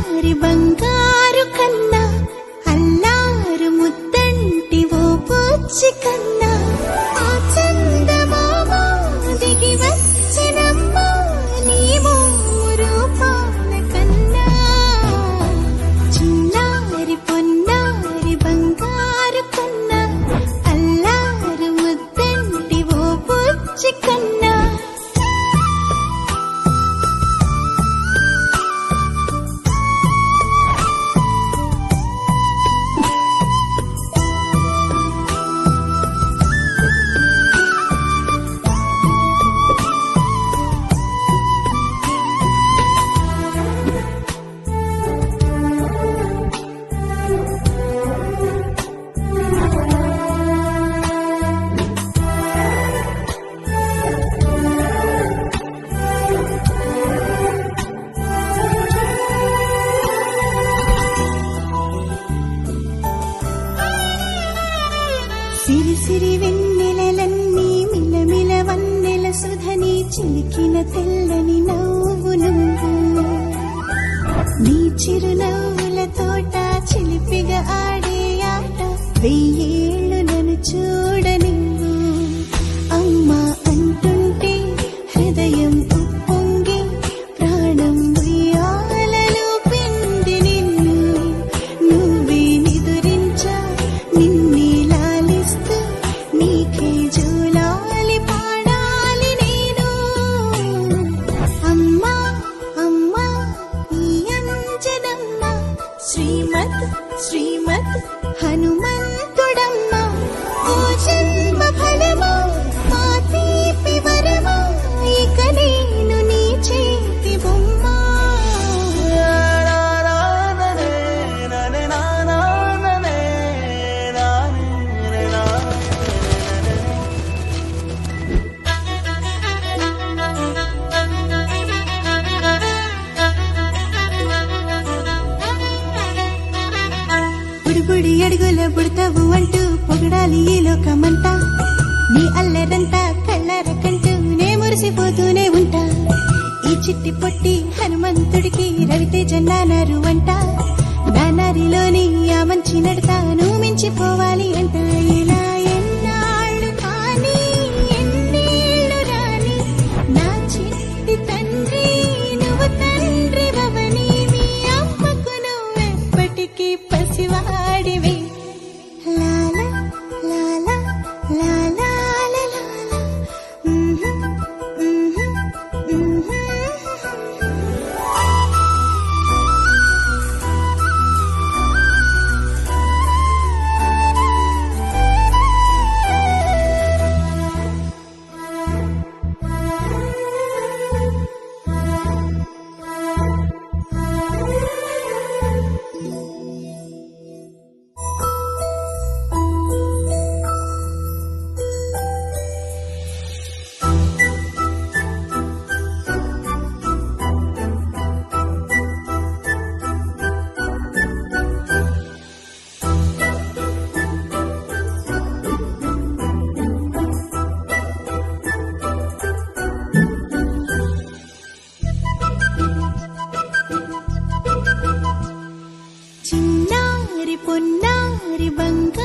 చిన్నారి బంగారు కన్నా అల్లారు ముద్దంటి ఓ బుజ్జి కన్నా ఆ చందమామ దిగి వచ్చినమ్మా నీ రూపాల కన్నా చిన్నారి పొన్నారి బంగారు కన్నా అల్లారు ముద్దంటి ఓ బుజ్జి కన్నా సిరి సిరి వెన్నెలలన్నీ మిలమిల వన్నెల సుధని చిలికిన తెల్లని నవ్వు నువ్వు నీ చిరునవ్వుల తోట చిలిపిగా ఆడే ఆట వెయ్యేళ్ళు నన్ను చూడని అమ్మా అంటుంటే హృదయం ఉప్పొంగి ప్రాణం ఉయ్యాలలో పిండి నిన్ను నువ్వే నిదురించా నిన్నే నీకే జూలాలి పాడాలి నేను అమ్మా అమ్మా ఈ అంజనమ్మ శ్రీమత్ శ్రీమత్ హనుమంతుడమ్మ ఓ జన్మ ఫలమా మా తీపి వరమా ఇక నేను నీ చేతి బొమ్మ బుడి అడుగుల బుడతావు అంటూ పొగడాలి ఈ లోకమంతా నీ అల్లరంతా కళ్ళరకంటూ నే మురిసిపోతూనే ఉంటా ఈ చిట్టి పొట్టి హనుమంతుడికి రవితేజ నానారు అంట నానారిలోని ఆ మంచి నడతా నువ్వు మించిపోవాలి అంట ఇలా ఎన్నాళ్ళు కానీ ఎన్నేళ్ళు రాని నా చిట్టి తండ్రి నువ్వు తండ్రి రవని మీ అమ్మకు నువ్వెప్పటికీ పసివాడివి లాలా లాలా లాలా లాలా చిన్నారి పొన్నారి బంగారు